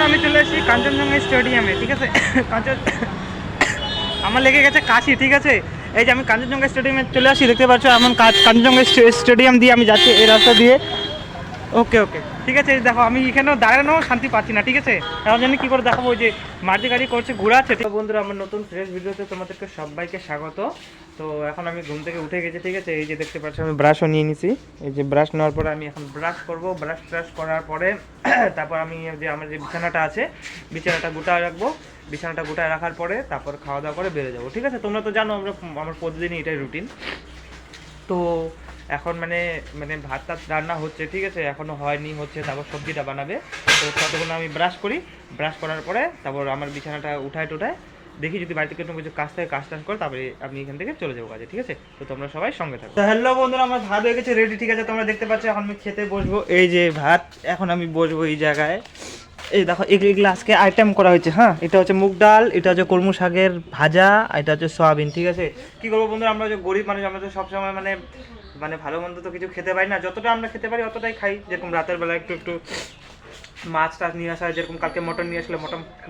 আমি চলে এসেছি কাঞ্চনজঙ্ঘা স্টেডিয়ামে, ঠিক আছে। আমার লেগে গেছে কাশি, ঠিক আছে। এই যে আমি কাঞ্চনজঙ্ঘা স্টেডিয়ামে চলে আসি, দেখতে পাচ্ছ এমন কাঞ্চনজঙ্ঘা স্টেডিয়াম দিয়ে আমি যাচ্ছি এই রাস্তা দিয়ে। ওকে ওকে, ঠিক আছে। দেখো আমি এখানেও দাঁড়ানো শান্তি পাচ্ছি না, ঠিক আছে। এখন জানি কী করে দেখাবো, ওই যে মারজি গাড়ি করছে, ঘোরাচ্ছে। বন্ধুরা, আমার নতুন ফ্রেশ ভিডিওতে তোমাদেরকে সবাইকে স্বাগত। তো এখন আমি ঘুম থেকে উঠে গেছি, ঠিক আছে। এই যে দেখতে পাচ্ছ আমি ব্রাশও নিয়ে নিছি। এই যে ব্রাশ নেওয়ার পরে আমি এখন ব্রাশ করবো। ব্রাশ করার পরে তারপর আমি যে আমার যে বিছানাটা আছে, বিছানাটা গোটায় রাখবো। বিছানাটা গোটায় রাখার পরে তারপর খাওয়া দাওয়া করে বেরো যাবো, ঠিক আছে। তোমরা তো জানো আমার প্রতিদিনই এটাই রুটিন। তো এখন মানে ভাত টাত রান্না হচ্ছে, ঠিক আছে, এখনও হয়নি, হচ্ছে। তারপর সবজিটা বানাবে। তো ততক্ষণ আমি ব্রাশ করি। ব্রাশ করার পরে তারপর আমার বিছানাটা উঠায় দেখি যদি বাড়িতে কোনো কিছু কাজ থাকে, কাজ করে তারপরে আমি এখান থেকে চলে যাবো কাজে, ঠিক আছে। তো তোমরা সবাই সঙ্গে থাকো। হ্যালো বন্ধুরা, আমার ভাত হয়ে গেছে রেডি, ঠিক আছে। তোমরা দেখতে পাচ্ছ এখন আমি খেতে বসবো। এই যে ভাত, এখন আমি বসবো এই জায়গায়। এই দেখো এগুলো আজকে আইটেম করা হয়েছে। হ্যাঁ, এটা হচ্ছে মুগ ডাল, এটা হচ্ছে কলমু শাকের ভাজা, এটা হচ্ছে সয়াবিন, ঠিক আছে। কী করবো বন্ধুরা, আমরা যে গরিব মানুষ, আমরা তো সবসময় মানে ভালো মন্দ তো কিছু খেতে পারি না। যতটা আমরা খেতে পারি অতটাই খাই। যেরকম রাতের বেলা একটু মাছ টাছ নিয়ে আসা হয়, যেরকম কালকে মটন নিয়ে আসলে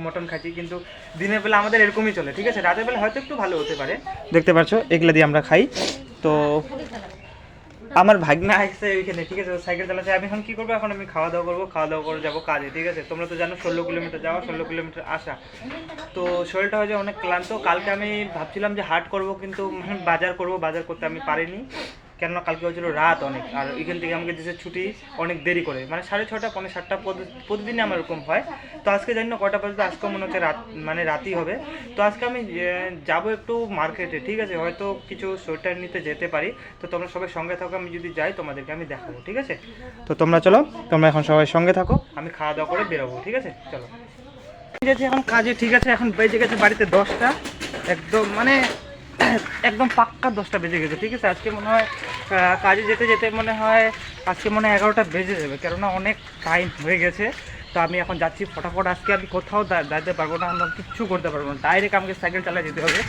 মটন খাচ্ছি, কিন্তু দিনের বেলা আমাদের এরকমই চলে, ঠিক আছে। রাতের বেলা হয়তো একটু ভালো হতে পারে। দেখতে পাচ্ছ এগুলা দিয়ে আমরা খাই। তো আমার ভাগ্না আসছে ওইখানে, ঠিক আছে, সাইকেল চালাচ্ছে। আমি এখন কী করবো, এখন আমি খাওয়া দাওয়া করে যাবো কাজে, ঠিক আছে। তোমরা তো জানো 16 কিলোমিটার যাওয়া, 16 কিলোমিটার আসা। তো শরীরটা হয়েছে অনেক ক্লান্ত। কালকে আমি ভাবছিলাম যে হাট করবো, কিন্তু বাজার করতে আমি পারিনি। কেননা কালকে হয়েছিল রাত অনেক, আর এখান থেকে আমাকে দিয়েছে ছুটি অনেক দেরি করে, মানে 6:30 পৌনে 7টা প্রতিদিনই আমার এরকম হয়। তো আজকে জানি না কটা বাজে, আজকে মনে হচ্ছে রাতই হবে। তো আজকে আমি যাবো একটু মার্কেটে, ঠিক আছে। হয়তো কিছু সোয়েটার নিতে যেতে পারি। তো তোমরা সবাই সঙ্গে থাকো, আমি যদি যাই তোমাদেরকে আমি দেখাবো, ঠিক আছে। তো তোমরা চলো, তোমরা এখন সবাই সঙ্গে থাকো, আমি খাওয়া দাওয়া করে বেরোবো, ঠিক আছে। চলো যাচ্ছি এখন কাজে, ঠিক আছে। এখন বেজে গেছে বাড়িতে 10টা, একদম পাক্কা 10টা বেজে গেছে, ঠিক আছে। আজকে মনে হয় কাজে যেতে মনে হয় আজকে মনে হয় 11টা বেজে যাবে, কেননা অনেক টাইম হয়ে গেছে। তো আমি এখন যাচ্ছি ফটাফট। আজকে আমি কোথাও দাঁড়াতে পারবো না, আমরা কিচ্ছু করতে পারবো না। ডাইরেক্ট আমাকে সাইকেল চালিয়ে যেতে হবে,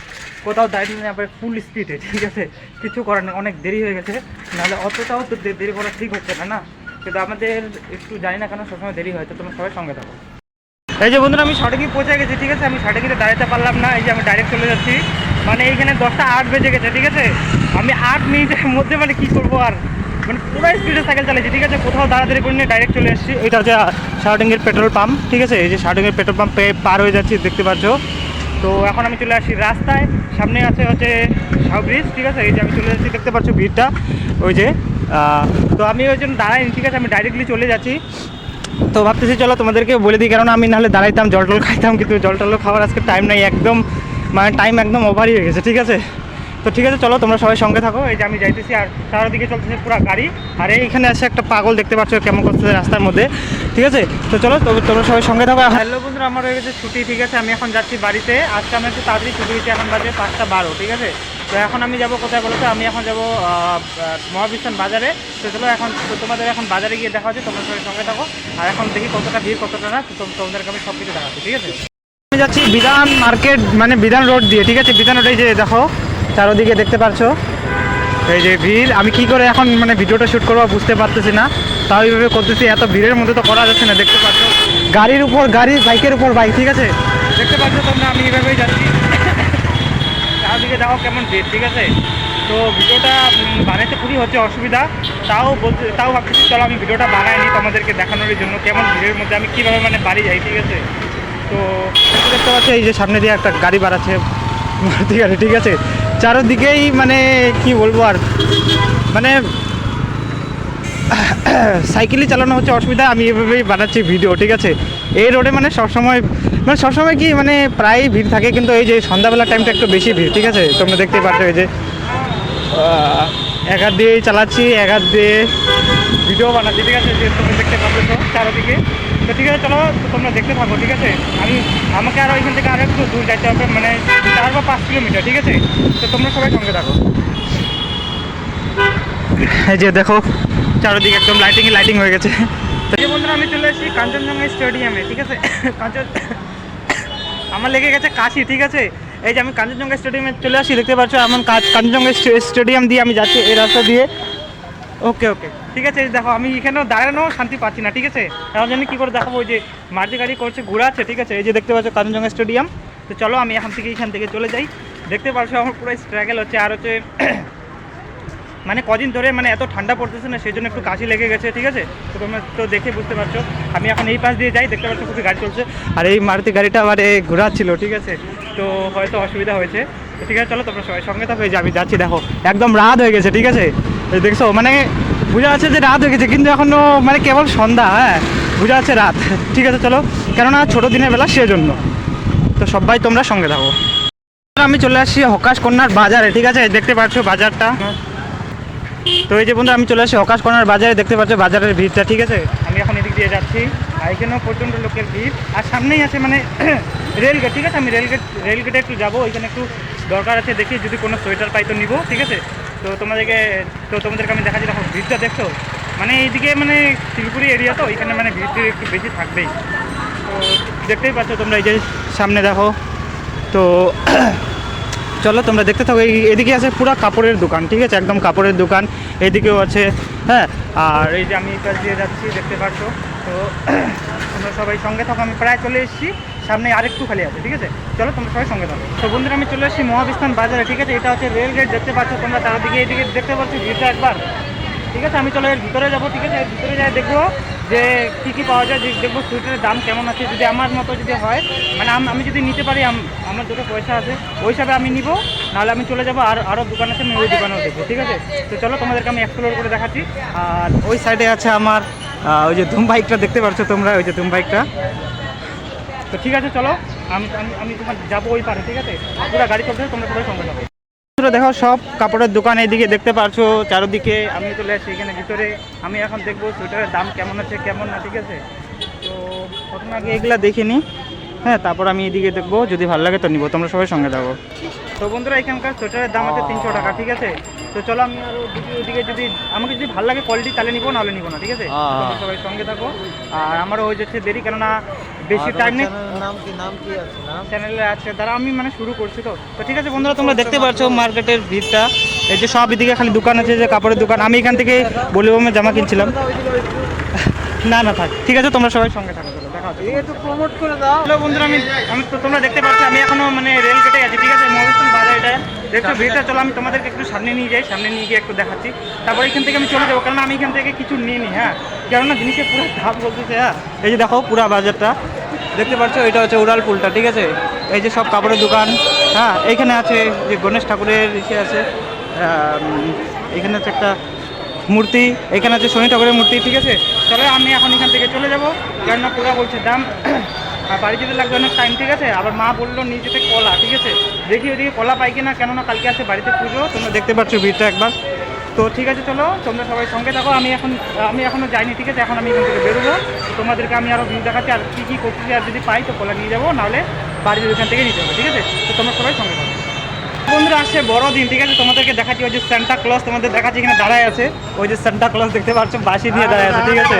কোথাও দাঁড়িয়ে নেই, আবার ফুল স্পিডে, ঠিক আছে। কিছু করার নেই, অনেক দেরি হয়ে গেছে। নাহলে অতটাও তো দেরি করা ঠিক হচ্ছে না। কিন্তু আমাদের একটু জানি না কেন সবসময় দেরি হয়। তো তোমরা সবাই সঙ্গে থাকো। এই যে বন্ধুরা, আমি সঠিকই পৌঁছে গেছি, ঠিক আছে। আমি সঠিকই দাঁড়াতে পারলাম না। এই যে আমি ডাইরেক্ট চলে যাচ্ছি, মানে এইখানে 10টা 8 বেজে গেছে, ঠিক আছে। আমি 8 মিনিটের মধ্যে কী করবো আর, পুরো স্পিডে সাইকেল চালাচ্ছি, ঠিক আছে। কোথাও দাঁড়াদাঁড়ি করে নিয়ে ডাইরেক্ট চলে এসেছি। এটা হচ্ছে শাওডিংয়ের পেট্রোল পাম্প, ঠিক আছে। এই যে শাওডিংয়ের পেট্রোল পাম্প পার হয়ে যাচ্ছি, দেখতে পাচ্ছ। তো এখন আমি চলে আসি রাস্তায়, সামনে আছে হচ্ছে শাও ব্রিজ, ঠিক আছে। এই যে আমি চলে যাচ্ছি, দেখতে পাচ্ছ ভিড়টা, ওই যে। তো আমি ওই জন্য দাঁড়াইনি, ঠিক আছে, আমি ডাইরেক্টলি চলে যাচ্ছি। তো ভাবতেছি চলো তোমাদেরকে বলে দিই, কেননা আমি নাহলে দাঁড়াইতাম, জল খাইতাম, কিন্তু জল খাওয়ার আজকে টাইম নাই, একদম টাইম একদম ওভারই হয়ে গেছে, ঠিক আছে। তো ঠিক আছে, চলো তোমরা সবাই সঙ্গে থাকো। এই যে আমি যাইতেছি, আর চারদিকে চলতেছে পুরো গাড়ি। আর এইখানে আসে একটা পাগল, দেখতে পাচ্ছ কেমন করতেছে রাস্তার মধ্যে, ঠিক আছে। তো চলো তোমরা সবাই সঙ্গে থাকো। হ্যালো বন্ধুরা, আমার হয়ে গেছে ছুটি, ঠিক আছে। আমি এখন যাচ্ছি বাড়িতে। আজকে আমার একটু তাড়াতাড়ি ছুটি হয়েছে, এখন বাজে 5:12, ঠিক আছে। তো এখন আমি যাবো কোথায় বলো তো, আমি এখন যাবো মহাবিস্তান বাজারে। তো চলো এখন তোমাদের এখন বাজারে গিয়ে দেখা হচ্ছে, তোমরা সবাই সঙ্গে থাকো। আর এখন দেখি কতটা ভিড় কতটা না, তোমাদেরকে আমি সব কিছু দেখাচ্ছি, ঠিক আছে। আমি যাচ্ছি বিধান মার্কেট, বিধান রোড দিয়ে, ঠিক আছে। বিধান রোডে যে দেখো চারোদিকে দেখতে পাচ্ছ এই যে ভিড়। আমি কি করে এখন ভিডিওটা শ্যুট করবো বুঝতে পারতেছি না, তাও এইভাবে করতেছি। এত ভিড়ের মধ্যে তো করা যাচ্ছে না, দেখতে পাচ্ছ গাড়ির উপর গাড়ি, বাইকের উপর বাইক, ঠিক আছে। দেখতে পাচ্ছ তোমরা, আমি এইভাবেই যাচ্ছি। চারদিকে দেখো কেমন ভিড়, ঠিক আছে। তো ভিডিওটা বানাইতে খুবই হচ্ছে অসুবিধা, তাও ভাবতেছি চলো আমি ভিডিওটা বানাইনি তোমাদেরকে দেখানোর জন্য, কেমন ভিড়ের মধ্যে আমি কীভাবে বাড়ি যাই, ঠিক আছে। তো দেখতে পাচ্ছি এই যে সামনে দিয়ে একটা গাড়ি বাড়াচ্ছে, মারুতি গাড়ি, ঠিক আছে। চারোদিকেই কি বলবো আর, সাইকেলই চালানো হচ্ছে অসুবিধা। আমি এভাবেই বানাচ্ছি ভিডিও, ঠিক আছে। এই রোডে সবসময় কি প্রায় ভিড় থাকে, কিন্তু এই যে সন্ধ্যাবেলার টাইমটা একটু বেশি ভিড়, ঠিক আছে। তোমরা দেখতেই পাচ্ছ এই যে এক হাত দিয়েই চালাচ্ছি, এক হাত দিয়ে ভিডিও বানাচ্ছি, ঠিক আছে। যে তোমরা দেখতে পাচ্ছ চারোদিকে। তো ঠিক আছে, চলো তোমরা দেখতে থাকো, ঠিক আছে। আমাকে আরও এখান থেকে আরও একটু দূর যাইতে হবে, 4 বা 5 কিলোমিটার, ঠিক আছে। তো তোমরা সবাই সঙ্গে থাকো। এই যে দেখো চারোদিকে একদম লাইটিং হয়ে গেছে। এই যে বন্ধুরা, আমি চলে এসেছি কাঞ্চনজঙ্ঘা স্টেডিয়ামে, ঠিক আছে। আমার লেগে গেছে কাশি, ঠিক আছে। এই যে আমি কাঞ্চনজঙ্ঘা স্টেডিয়ামে চলে আসি, দেখতে পাচ্ছ এমন কাঞ্চনজঙ্ঘা স্টেডিয়াম দিয়ে আমি যাচ্ছি এই রাস্তা দিয়ে। ওকে ওকে ঠিক আছে। এই দেখো আমি এখানেও দাঁড়ানো শান্তি পাচ্ছি না, ঠিক আছে। এখন জানি কী করে দেখাবো, ওই যে মারুতি গাড়ি করছে ঘোরাচ্ছে, ঠিক আছে। এই যে দেখতে পাচ্ছ কাঞ্চনজঙ্ঘা স্টেডিয়াম। তো চলো আমি এখান থেকে চলে যাই। দেখতে পাচ্ছ আমার পুরো স্ট্রাগল হচ্ছে, আর হচ্ছে মানে কদিন ধরে মানে এত ঠান্ডা পড়তেছে না, সেই জন্য একটু কাশি লেগে গেছে, ঠিক আছে। তো তোমরা তো দেখে বুঝতে পারছো। আমি এখন এই পাশ দিয়ে যাই, দেখতে পাচ্ছ খুবই গাড়ি চলছে, আর এই মারুতি গাড়িটা আবার ঘোরাচ্ছিল, ঠিক আছে। তো হয়তো অসুবিধা হয়েছে। তো ঠিক আছে চলো তোমরা সবাই সঙ্গে থাকো। এই যে আমি যাচ্ছি, দেখো একদম রাত হয়ে গেছে, ঠিক আছে। দেখছো মানে বোঝা যাচ্ছে যে রাত হয়ে গেছে, কিন্তু এখনও মানে কেবল সন্ধ্যা, হ্যাঁ বোঝা যাচ্ছে রাত। ঠিক আছে চলো, কেননা ছোটো দিনের বেলা সেজন্য। তো সবাই তোমরা সঙ্গে থাকো। আমি চলে আসছি হকাশ কন্যার বাজারে, ঠিক আছে। দেখতে পাচ্ছ বাজারটা। তো এই যে বন্ধু আমি চলে আসছি হকাশ কর্নার বাজারে, দেখতে পাচ্ছ বাজারের ভিড়টা, ঠিক আছে। আমি এখন এদিক দিয়ে যাচ্ছি, আর এখানেও প্রচণ্ড লোকের ভিড়, আর সামনেই আছে মানে রেলগেট, ঠিক আছে। আমি রেলগেটে একটু যাবো, ওইখানে একটু দরকার আছে, দেখি যদি কোনো সোয়েটার পাই তো নিবো, ঠিক আছে। তো তোমাদেরকে আমি দেখাচ্ছি, দেখো ভিড়টা দেখছো, মানে এইদিকে মানে শিলিগুড়ি এরিয়া তো, এখানে মানে ভিড় একটু বেশি থাকবেই। তো দেখতেই পাচ্ছ তোমরা, এই যে সামনে দেখো। তো চলো তোমরা দেখতে থাকো। এদিকে আছে পুরো কাপড়ের দোকান, ঠিক আছে, একদম কাপড়ের দোকান। এদিকেও আছে, হ্যাঁ। আর এই যে আমি পাশ দিয়ে যাচ্ছি, দেখতে পাচ্ছ। তো তোমরা সবাই সঙ্গে থাকো, আমি প্রায় চলে এসেছি, সামনে আরেকটু খালি আছে, ঠিক আছে। চলো তোমরা সবাই সঙ্গে থাকো। তো বন্ধুরা আমি চলে এসেছি মহাবিস্তান বাজারে, ঠিক আছে। এটা হচ্ছে রেল গেট, দেখতে পাচ্ছ তোমরা চারদিকে, এদিকে দেখতে পাচ্ছ ভিড়টা একবার, ঠিক আছে। আমি চলো এর ভিতরে যাবো, ঠিক আছে। এর ভিতরে যাই দেখবো যে কী পাওয়া যায়, দেখবো সোয়েটারের দাম কেমন আছে। যদি আমার মতো যদি হয়, মানে আমি যদি নিতে পারি, আমার দুটো পয়সা আছে, ওই হিসাবে আমি নিব, নাহলে আমি চলে যাবো। আরও দোকান আছে, আমি ওই দোকানেও দেখবো, ঠিক আছে। তো চলো তোমাদেরকে আমি এক্সপ্লোর করে দেখাচ্ছি। আর ওই সাইডে আছে আমার ওই যে ধুম বাইকটা, দেখতে পাচ্ছ তোমরা, ওই যে ধুম বাইকটা। তো ঠিক আছে চলো, আমি আমি আমি তোমার যাবো ওই পারে, ঠিক আছে। পুরো গাড়ি চলছে, তোমরা সবাই সঙ্গে যাবো। দেখো সব কাপড়ের দোকান এইদিকে দেখতে পাচ্ছ চারদিকে। আমি চলে আসছি এখানে ভিতরে, আমি এখন দেখবো সোয়েটারের দাম কেমন আছে কেমন না, ঠিক আছে। তো প্রথমে আগে এগুলা দেখে নিই, হ্যাঁ, তারপর আমি এদিকে দেখবো, যদি ভালো লাগে তো নিবো। তোমরা সবাই সঙ্গে থাকো। তো বন্ধুরা এখানকার সোয়েটারের দাম আছে 300 টাকা, ঠিক আছে। তো চলো আমি আরও ওদিকে যদি আমাকে যদি ভালো লাগে কোয়ালিটি তাহলে নিবো, নাহলে নিবো না, ঠিক আছে। তোমরা সবাই সঙ্গে থাকো। আর আমারও হয়ে যাচ্ছে দেরি, কেননা বেশি টাইম নেই। চ্যানেলে আছে, দ্বারা আমি মানে শুরু করছি। তো ঠিক আছে বন্ধুরা, তোমরা দেখতে পাচ্ছ মার্কেটের ভিড়টা। এই যে সব এদিকে খালি দোকান আছে, যে কাপড়ের দোকান। আমি এখান থেকে বলিউমের জামা কিনছিলাম। না না থাক, ঠিক আছে, তোমরা সবাই সঙ্গে থাকো। দেখা হচ্ছে, একটু প্রমোট করে দাও। হ্যালো বন্ধুরা, আমি তো তোমরা দেখতে পাচ্ছ আমি এখনো মানে রেল গেটে আছি, ঠিক আছে। মহাবিস্তান বাজার এটা দেখছো ভিড়টা। চলো আমি তোমাদেরকে একটু সামনে নিয়ে যাই, সামনে নিয়ে গিয়ে একটু দেখাচ্ছি। তারপর এখান থেকে আমি চলে যাবো, কারণ আমি এখান থেকে কিছু নিয়ে নিই, হ্যাঁ, কেননা জিনিসের পুরো দাম বলতেছে। হ্যাঁ, এই যে দেখো পুরো বাজারটা দেখতে পাচ্ছ, এটা হচ্ছে উড়ালপুলটা, ঠিক আছে। এই যে সব কাপড়ের দোকান, হ্যাঁ। এইখানে আছে যে গণেশ ঠাকুরের ইসে আছে, এখানে হচ্ছে একটা মূর্তি, এখানে আছে শনি ঠাকুরের মূর্তি, ঠিক আছে। চলো আমি এখন এখান থেকে চলে যাবো, কেননা পুরো বলছে দাম, আর বাড়ি যেতে লাগবে অনেক টাইম, ঠিক আছে। আবার মা বললো নিয়ে যেতে কলা, ঠিক আছে। দেখি ওইদিকে কলা পাই কিনা, কেননা কালকে আছে বাড়িতে পুজো। তোমরা দেখতে পাচ্ছ ভিড়টা একবার। তো ঠিক আছে চলো, তোমরা সবাই সঙ্গে থাকো। আমি এখনও যাইনি, ঠিক আছে। এখন আমি এখান থেকে বেরোবো, তোমাদেরকে আমি আরও ভিড় দেখাচ্ছি, আর কী করতেছি। আর যদি পাই তো কলা নিয়ে যাবো, নাহলে বাড়ির ওইখান থেকে নিতে হবে, ঠিক আছে। তো তোমরা সবাই সঙ্গে থাকো। বন্ধুরা আসছে বড়দিন, ঠিক আছে। তোমাদেরকে দেখাচ্ছি ওই যে সান্টা ক্লজ, তোমাদের দেখাচ্ছি এখানে দাঁড়ায় আছে। ওই যে সান্টা ক্লজ দেখতে পাচ্ছ, বাঁশি দিয়ে দাঁড়ায় আছে, ঠিক আছে।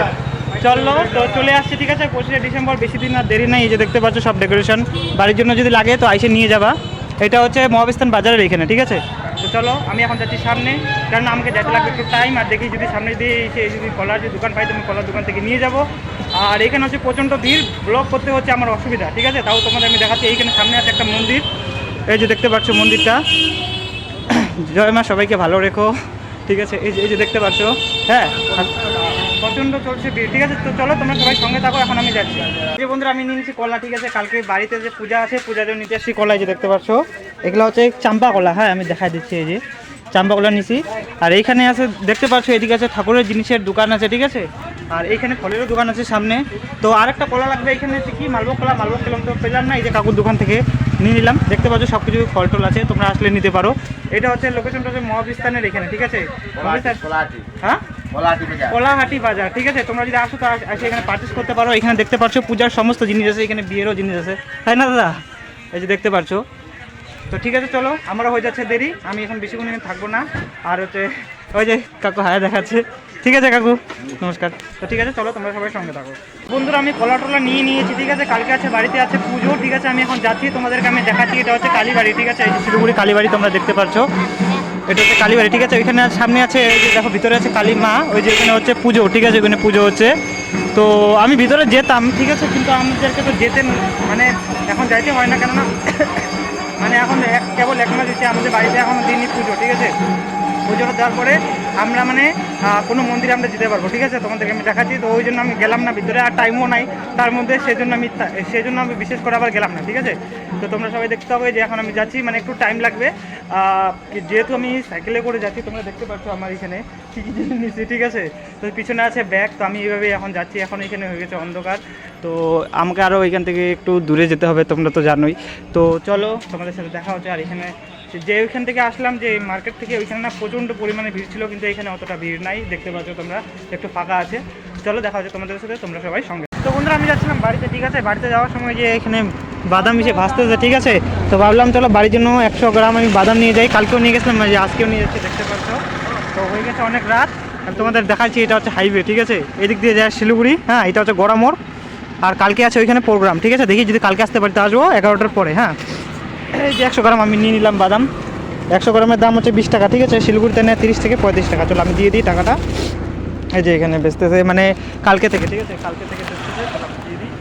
চলো তো চলে আসছে, ঠিক আছে। 25শে ডিসেম্বর, বেশি দিন আর দেরি নাই। এই যে দেখতে পাচ্ছ সব ডেকোরেশন, বাড়ির জন্য যদি লাগে তো আইসে নিয়ে যাবা। এটা হচ্ছে মহাবিস্তান বাজারের এখানে, ঠিক আছে। তো চলো আমি এখন যাচ্ছি সামনে, কারণ আমাকে যেতে লাগবে একটু টাইম। আর দেখি যদি সামনে দিয়ে এসে যদি কলার যে দোকান পাই তো আমি কলার দোকান থেকে নিয়ে যাবো। আর এখানে হচ্ছে প্রচণ্ড ভিড়, ব্লগ করতে হচ্ছে আমার অসুবিধা, ঠিক আছে। তাও তোমাদের আমি দেখাচ্ছি, এইখানে সামনে আছে একটা মন্দির, এই যে দেখতে পাচ্ছ মন্দিরটা। জয় মা, সবাইকে ভালো রেখো, ঠিক আছে। এই যে দেখতে পাচ্ছ, হ্যাঁ, প্রচণ্ড চলছে ভিড়, ঠিক আছে। তো চলো তোমরা সবাই সঙ্গে থাকো, এখন আমি যাচ্ছি। যে বন্ধুরা আমি নিয়েছি কলা, ঠিক আছে। কালকে বাড়িতে যে পূজা আছে, পূজার জন্য নিতে আসছি কলা, এই যে দেখতে পাচ্ছ। এগুলো হচ্ছে চাম্পা কলা, হ্যাঁ, আমি দেখাই দিচ্ছি। এই যে চাম্পা কলা নিছি। আর এইখানে আছে দেখতে পাচ্ছ, এদিকে আছে ঠাকুরের জিনিসের দোকান আছে, ঠিক আছে। আর এইখানে ফলেরও দোকান আছে সামনে। তো আরেকটা কলা লাগবে, এখানে হচ্ছে কি মালভোগ কলা পেলাম, তো পেলাম না। এই যে কাকুর দোকান থেকে নিয়ে নিলাম, দেখতে পাচ্ছ সব কিছু ফল টল আছে, তোমরা আসলে নিতে পারো। এটা হচ্ছে লোকেশনটা হচ্ছে মহাবিস্তানের এখানে, ঠিক আছে। হ্যাঁ, কলাহাটি বাজার, ঠিক আছে। তোমরা যদি আসো তো এসে এখানে পারচেস করতে পারো। এখানে দেখতে পাচ্ছ পূজার সমস্ত জিনিস আছে, এখানে বিয়েরও জিনিস আছে, তাই না দাদা? এই যে দেখতে পাচ্ছ। তো ঠিক আছে চলো, আমারও হয়ে যাচ্ছে দেরি, আমি এখন বেশিক্ষণ এখানে থাকবো না। আর হচ্ছে ওই যে কাকু হায়া দেখাচ্ছে, ঠিক আছে কাকু, নমস্কার। তো ঠিক আছে চলো, তোমরা সবাই সঙ্গে থাকো। বন্ধুরা আমি কলা টলা নিয়ে নিয়েছি, ঠিক আছে। কালকে আছে বাড়িতে আছে পুজো, ঠিক আছে। আমি এখন যাচ্ছি, তোমাদেরকে আমি দেখাচ্ছি। এটা হচ্ছে কালীবাড়ি, ঠিক আছে। এই যে শিলিগুড়ি কালীবাড়ি তোমরা দেখতে পাচ্ছ। এটা হচ্ছে কালীবাড়ি, ঠিক আছে। ওইখানে সামনে আছে, এই যে দেখো ভিতরে আছে কালী মা, ওই যে ওখানে হচ্ছে পুজো, ঠিক আছে, ওখানে পুজো হচ্ছে। তো আমি ভিতরে যেতাম, ঠিক আছে, কিন্তু আমাদেরকে তো যেতে মানে এখন যাইতে হয় না, কেননা মানে এখন কেবল 1 মাস হচ্ছে আমাদের বাড়িতে এখনও দিনই পুজো, ঠিক আছে। পুজোটা দেওয়ার পরে আমরা মানে কোনো মন্দিরে আমরা যেতে পারবো, ঠিক আছে, তোমাদেরকে আমি দেখাচ্ছি। তো ওই জন্য আমি গেলাম না ভিতরে, আর টাইমও নাই তার মধ্যে, সেজন্য আমি বিশেষ করে আবার গেলাম না, ঠিক আছে। তো তোমরা সবাই দেখতে হবে যে এখন আমি যাচ্ছি, মানে একটু টাইম লাগবে, যেহেতু আমি সাইকেলে করে যাচ্ছি। তোমরা দেখতে পাচ্ছ আমার এখানে কী কী জিনিস নিচ্ছি, ঠিক আছে। তো পিছনে আছে ব্যাগ, তো আমি এইভাবেই এখন যাচ্ছি। এখন এখানে হয়ে গেছে অন্ধকার, তো আমাকে আরও এখান থেকে একটু দূরে যেতে হবে, তোমরা তো জানোই। তো চলো তোমাদের সাথে দেখা হচ্ছে। আর এখানে যে ওইখান থেকে আসলাম, যে মার্কেট থেকে, ওইখানে না প্রচণ্ড পরিমাণে ভিড় ছিল, কিন্তু এখানে অতটা ভিড় নাই, দেখতে পাচ্ছ তোমরা, একটু ফাঁকা আছে। চলো দেখা হচ্ছে তোমাদের সাথে, তোমরা সবাই সঙ্গে। তো বন্ধুরা আমি যাচ্ছিলাম বাড়িতে, ঠিক আছে। বাড়িতে যাওয়ার সময় যে এখানে বাদাম মিশে ভাজতেছে, ঠিক আছে। তো ভাবলাম চলো বাড়ির জন্য 100 গ্রাম আমি বাদাম নিয়ে যাই। কালকেও নিয়ে গেছিলাম, যে আজকেও নিয়ে যাচ্ছি, দেখতে পাচ্ছ। তো হয়ে গেছে অনেক রাত, আর তোমাদের দেখাচ্ছি, এটা হচ্ছে হাইওয়ে, ঠিক আছে, এদিক দিয়ে যায় শিলিগুড়ি, হ্যাঁ, এটা হচ্ছে গড়ামোড়। আর কালকে আছে ওইখানে প্রোগ্রাম, ঠিক আছে। দেখি যদি কালকে আসতে পারি তো আসবো 11টার পরে, হ্যাঁ। এই যে 100 গ্রাম আমি নিয়ে নিলাম বাদাম। 100 গ্রামের দাম হচ্ছে 20 টাকা, ঠিক আছে। শিলিগুড়িতে নেয় 30 থেকে 35 টাকা। চলো আমি দিয়ে দিই টাকাটা। এই যে এখানে বেচতেছে, মানে কালকে থেকে, ঠিক আছে, কালকে থেকে বেচতেছে, চলো আমি দিয়ে দিই।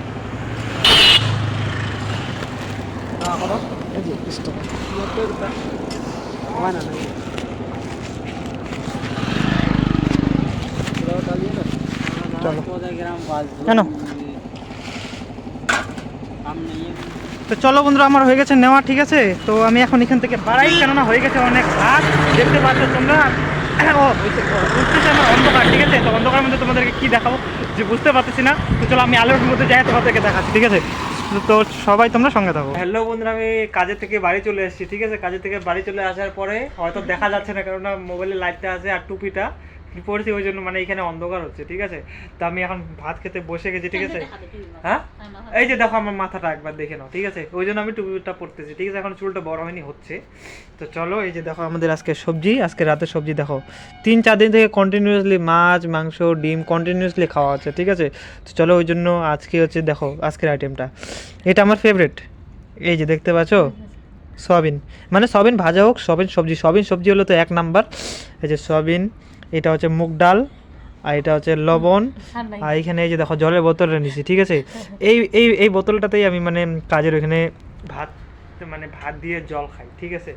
চলো কেন, তো চলো বন্ধুরা আমার হয়ে গেছে নেওয়া, ঠিক আছে। তো আমি এখন এখান থেকে বাড়াই, কেননা হয়ে গেছে অনেক রাত, দেখতে পাচ্ছ তোমরা। বুঝতেছে আমার অন্ধকার, ঠিক আছে। তো অন্ধকারের মধ্যে তোমাদেরকে কী দেখাবো যে বুঝতে পারতেছি না। তো চলো আমি আলোর মধ্যে যাই, তোমাদেরকে দেখাচ্ছি, ঠিক আছে। তো সবাই তোমরা সঙ্গে থাকো। হ্যালো বন্ধুরা, আমি কাজের থেকে বাড়ি চলে এসেছি, ঠিক আছে। কাজের থেকে বাড়ি চলে আসার পরে হয়তো দেখা যাচ্ছে না, কেননা মোবাইলের লাইটটা আছে আর টুপিটা পড়েছি, ওই জন্য মানে এখানে অন্ধকার হচ্ছে, ঠিক আছে। তো আমি এখন ভাত খেতে বসে গেছি, ঠিক আছে। হ্যাঁ, এই যে দেখো আমার মাথাটা একবার দেখে নাও, ঠিক আছে, ওই জন্য আমি টুপিটা পরতেছি, ঠিক আছে। এখন চুলটা বড় হয়নি, হচ্ছে। তো চলো এই যে দেখো আমাদের আজকে সবজি, আজকে রাতের সবজি দেখো, 3-4 দিন থেকে কন্টিনিউয়াসলি মাছ মাংস ডিম কন্টিনিউয়াসলি খাওয়া হচ্ছে, ঠিক আছে। তো চলো ওই জন্য আজকে হচ্ছে দেখো আজকের আইটেমটা, এটা আমার ফেভারিট। এই যে দেখতে পাচ্ছ সয়াবিন, মানে সয়াবিন ভাজা হোক, সয়াবিন সবজি হলো তো 1 নাম্বার। এই যে সয়াবিন, এটা হচ্ছে মুগ ডাল, আর এটা হচ্ছে লবণ, আর এখানে এই যে দেখো জলের বোতলটা নিছি, ঠিক আছে। এই এই এই বোতলটাতেই আমি মানে কাজের ওইখানে ভাত, মানে ভাত দিয়ে জল খাই, ঠিক আছে।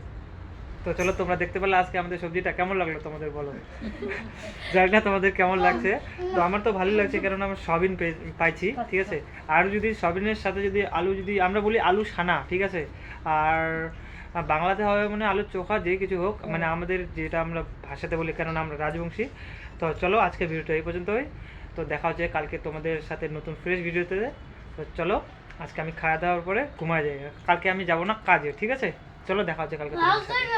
তো চলো তোমরা দেখতে পেলে আজকে আমাদের সবজিটা কেমন লাগলো তোমাদের বলো। জানি না তোমাদের কেমন লাগছে, তো আমার তো ভালোই লাগছে, কারণ আমরা সয়াবিন পাইছি, ঠিক আছে। আর যদি সয়াবিনের সাথে যদি আলু, যদি আমরা বলি আলু সানা, ঠিক আছে। আর বাংলাতে হবে মানে আলুর চোখা, যে কিছু হোক, মানে আমাদের যেটা আমরা ভাষাতে বলি, কেননা আমরা রাজবংশী। তো চলো আজকে ভিডিওটা এই পর্যন্তই। তো দেখা হচ্ছে কালকে তোমাদের সাথে নতুন ফ্রেশ ভিডিওতে। তো চলো আজকে আমি খাওয়া দাওয়ার পরে ঘুমায় যাই, কালকে আমি যাব না কাজে, ঠিক আছে। চলো দেখা হচ্ছে কালকে তোমাদের সাথে।